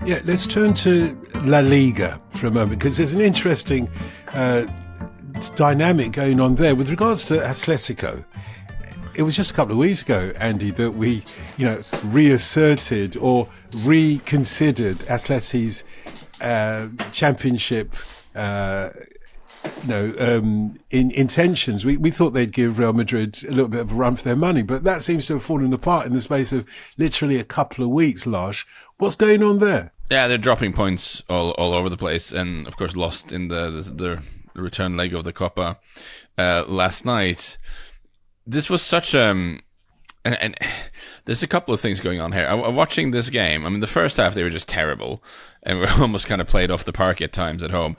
Yeah, let's turn to La Liga for a moment, because there's an interesting dynamic going on there with regards to Atletico. It was just a couple of weeks ago, Andy, that we, reasserted or reconsidered Atleti's championship, intentions. We thought they'd give Real Madrid a little bit of a run for their money, but that seems to have fallen apart in the space of literally a couple of weeks, Lars. What's going on there? Yeah, they're dropping points all over the place, and of course lost in the return leg of the Copa last night. This was such and there's a couple of things going on here. I'm watching this game. I mean, the first half they were just terrible, and we almost kind of played off the park at times at home.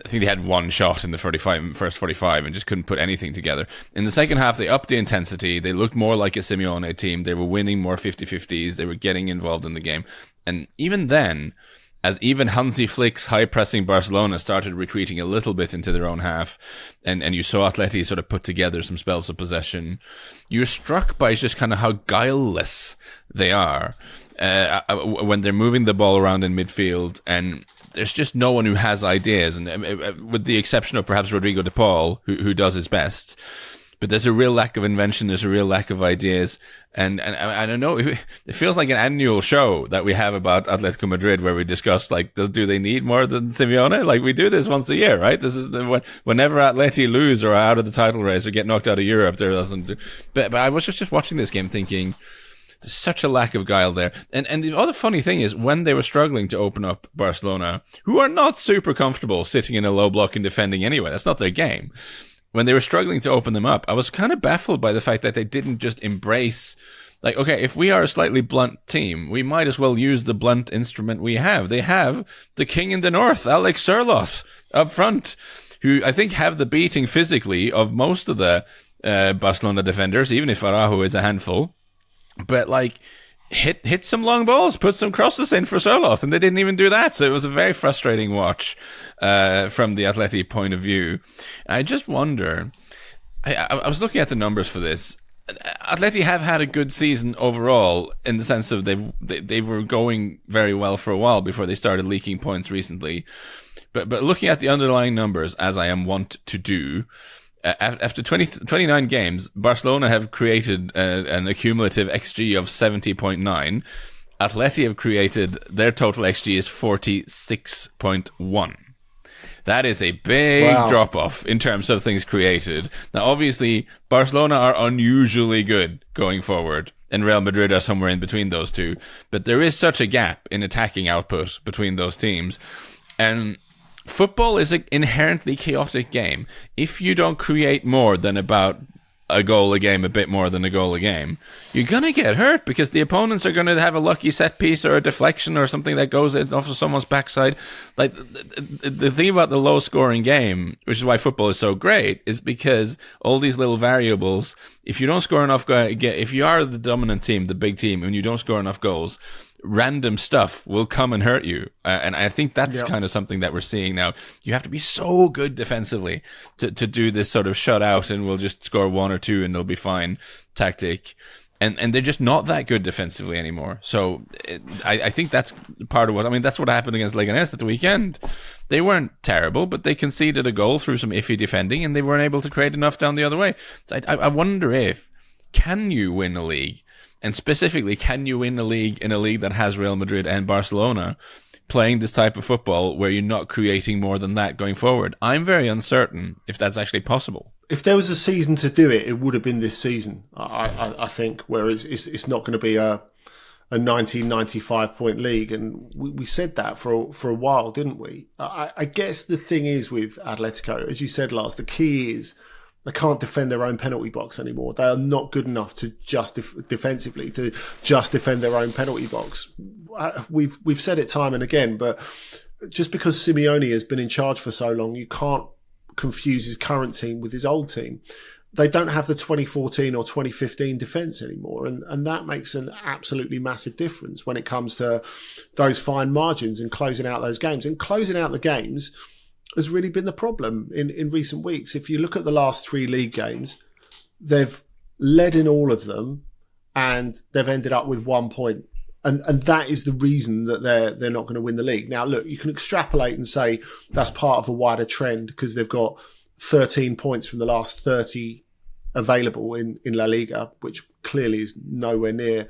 I think they had one shot in the first 45 and just couldn't put anything together. In the second half, they upped the intensity. They looked more like a Simeone team. They were winning more 50-50s. They were getting involved in the game. And even then, as even Hansi Flick's high-pressing Barcelona started retreating a little bit into their own half, and you saw Atleti sort of put together some spells of possession, you're struck by just kind of how guileless they are when they're moving the ball around in midfield, and there's just no one who has ideas, and with the exception of perhaps Rodrigo de Paul, who does his best. But there's a real lack of invention. There's a real lack of ideas. And I don't know, it feels like an annual show that we have about Atletico Madrid where we discuss, like, do they need more than Simeone? Like, we do this once a year, right? This is whenever Atleti lose or are out of the title race or get knocked out of Europe, there doesn't do. But I was just watching this game thinking, there's such a lack of guile there. And the other funny thing is, when they were struggling to open up Barcelona, who are not super comfortable sitting in a low block and defending anyway, that's not their game. When they were struggling to open them up, I was kind of baffled by the fact that they didn't just embrace, like, okay, if we are a slightly blunt team, we might as well use the blunt instrument we have. They have the king in the north, Alex Sørloth, up front, who I think have the beating physically of most of the Barcelona defenders, even if Araujo is a handful. But, like, hit some long balls, put some crosses in for Sørloth, and they didn't even do that. So it was a very frustrating watch from the Atleti point of view. I just wonder, I was looking at the numbers for this. Atleti have had a good season overall, in the sense of they were going very well for a while before they started leaking points recently. But looking at the underlying numbers, as I am wont to do, after 29 games, Barcelona have created an accumulative XG of 70.9. Atleti have created, their total XG is 46.1. That is a big drop-off in terms of things created. Now, obviously, Barcelona are unusually good going forward, and Real Madrid are somewhere in between those two. But there is such a gap in attacking output between those teams. And football is an inherently chaotic game. If you don't create more than about a goal a game, a bit more than a goal a game, you're going to get hurt because the opponents are going to have a lucky set piece or a deflection or something that goes off of someone's backside. Like, the thing about the low scoring game, which is why football is so great, is because all these little variables, if you don't score enough, if you are the dominant team, the big team, and you don't score enough goals, random stuff will come and hurt you. And I think that's kind of something that we're seeing now. You have to be so good defensively to do this sort of shut out and we'll just score one or two and they'll be fine tactic. And they're just not that good defensively anymore. So I think that's part of that's what happened against Leganés at the weekend. They weren't terrible, but they conceded a goal through some iffy defending and they weren't able to create enough down the other way. So I wonder can you win a league? And specifically, can you win a league in a league that has Real Madrid and Barcelona playing this type of football where you're not creating more than that going forward? I'm very uncertain if that's actually possible. If there was a season to do it, it would have been this season, I think, whereas it's not going to be a 1995 point league. And we said that for a while, didn't we? I guess the thing is with Atletico, as you said, Lars, the key is they can't defend their own penalty box anymore. They are not good enough to just defensively to just defend their own penalty box. We've said it time and again, but just because Simeone has been in charge for so long, you can't confuse his current team with his old team. They don't have the 2014 or 2015 defence anymore, and that makes an absolutely massive difference when it comes to those fine margins and closing out those games. And closing out the games has really been the problem in recent weeks. If you look at the last 3 league games, they've led in all of them and they've ended up with 1 point And that is the reason that they're not going to win the league. Now, look, you can extrapolate and say that's part of a wider trend because they've got 13 points from the last 30 available in La Liga, which clearly is nowhere near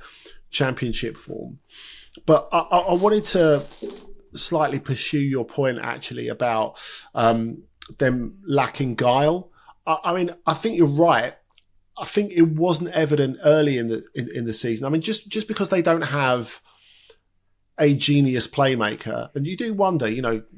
championship form. But I wanted to slightly pursue your point, actually, about them lacking guile. I mean, I think you're right. I think it wasn't evident early in the season. I mean, just because they don't have a genius playmaker, and you do wonder,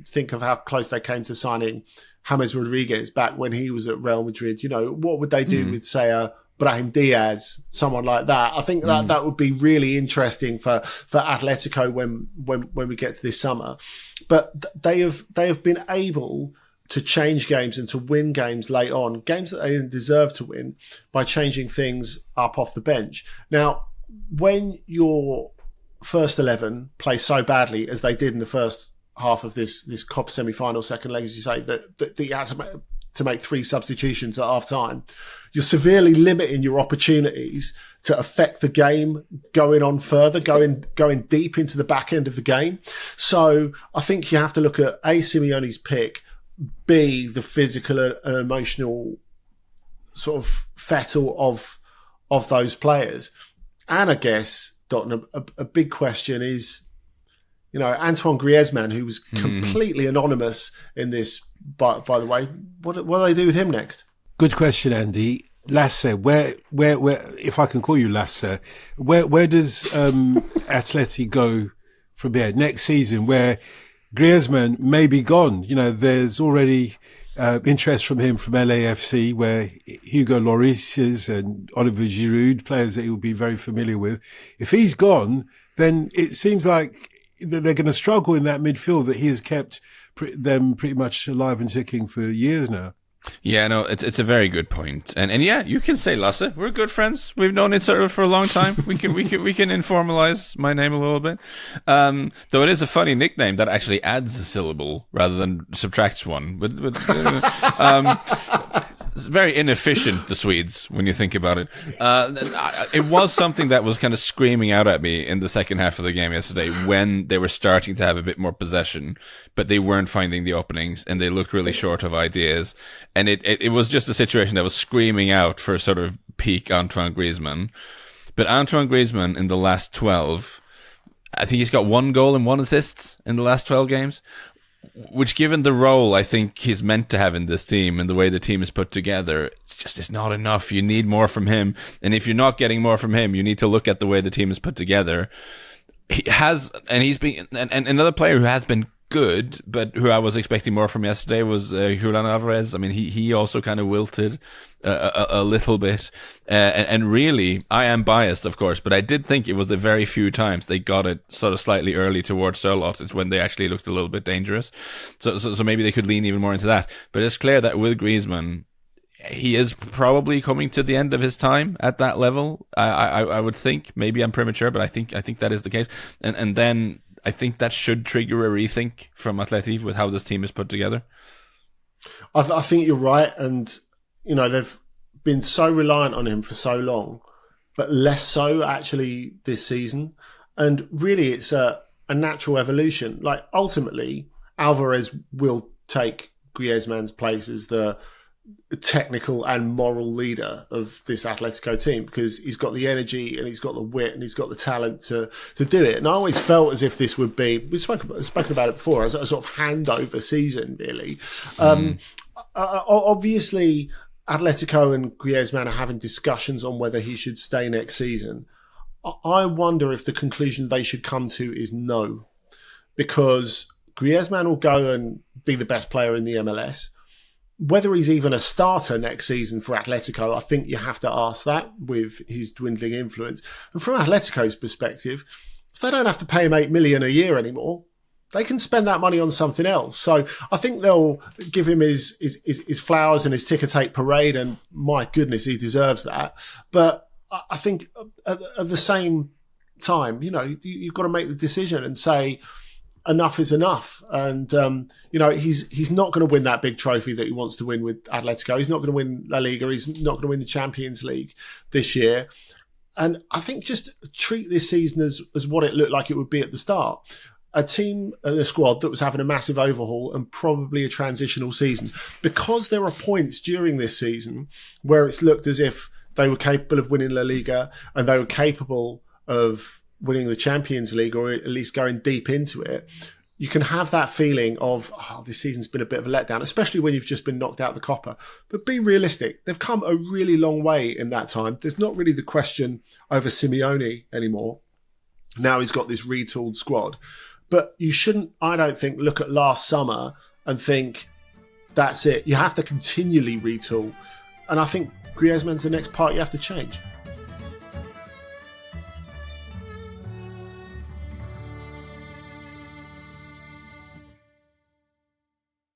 think of how close they came to signing James Rodriguez back when he was at Real Madrid. What would they do with, say, a Brahim Diaz, someone like that? I think that would be really interesting for Atletico when we get to this summer. But they have been able to change games and to win games late on, games that they didn't deserve to win, by changing things up off the bench. Now, when your first 11 play so badly as they did in the first half of this Copa semi-final second leg, as you say, that you had to make 3 substitutions at half-time, you're severely limiting your opportunities to affect the game going on further, going deep into the back end of the game. So I think you have to look at A, Simeone's pick, B, the physical and emotional sort of fettle of those players. And I guess, Dotun, a big question is, Antoine Griezmann, who was completely anonymous in this, by the way, what do they do with him next? Good question, Andy. Lasse, where, if I can call you Lasse, where does Atleti go from here next season, where Griezmann may be gone? There's already interest from him from LAFC, where Hugo Lloris is, and Oliver Giroud, players that he will be very familiar with. If he's gone, then it seems like they're going to struggle in that midfield that he has kept them pretty much alive and ticking for years now. Yeah, no, it's a very good point, and yeah, you can say Lasse. We're good friends. We've known each other for a long time. We can informalize my name a little bit. Though it is a funny nickname that actually adds a syllable rather than subtracts one. It's very inefficient, the Swedes, when you think about it. It was something that was kind of screaming out at me in the second half of the game yesterday when they were starting to have a bit more possession, but they weren't finding the openings and they looked really short of ideas. And it was just a situation that was screaming out for sort of peak Antoine Griezmann. But Antoine Griezmann in the last 12, I think he's got 1 goal and 1 assist in the last 12 games, which, given the role I think he's meant to have in this team and the way the team is put together, it's not enough. You need more from him. And if you're not getting more from him, you need to look at the way the team is put together. He's been another player who has been good, but who I was expecting more from yesterday was Julian Alvarez. I mean, he also kind of wilted a little bit. And really, I am biased, of course, but I did think it was the very few times they got it sort of slightly early towards Sørloth. It's when they actually looked a little bit dangerous. So maybe they could lean even more into that. But it's clear that with Griezmann, he is probably coming to the end of his time at that level. I would think. Maybe I'm premature, but I think that is the case. And then I think that should trigger a rethink from Atleti with how this team is put together. I think you're right, and they've been so reliant on him for so long, but less so actually this season. And really, it's a natural evolution. Like, ultimately, Alvarez will take Griezmann's place as the technical and moral leader of this Atletico team, because he's got the energy and he's got the wit and he's got the talent to do it. And I always felt as if this would be, we've spoken about it before, as a sort of handover season, really. Obviously, Atletico and Griezmann are having discussions on whether he should stay next season. I wonder if the conclusion they should come to is no, because Griezmann will go and be the best player in the MLS. Whether he's even a starter next season for Atletico, I think you have to ask that with his dwindling influence. And from Atletico's perspective, if they don't have to pay him $8 million a year anymore, they can spend that money on something else. So I think they'll give him his flowers and his ticker tape parade, and my goodness, he deserves that. But I think at the same time, you've got to make the decision and say, enough is enough. And, he's not going to win that big trophy that he wants to win with Atletico. He's not going to win La Liga. He's not going to win the Champions League this year. And I think just treat this season as what it looked like it would be at the start. A team and a squad that was having a massive overhaul and probably a transitional season. Because there are points during this season where it's looked as if they were capable of winning La Liga and they were capable of winning the Champions League, or at least going deep into it. You can have that feeling of, this season's been a bit of a letdown, especially when you've just been knocked out of the Copa. But be realistic. They've come a really long way in that time. There's not really the question over Simeone anymore. Now he's got this retooled squad. But you shouldn't, I don't think, look at last summer and think, that's it. You have to continually retool. And I think Griezmann's the next part you have to change.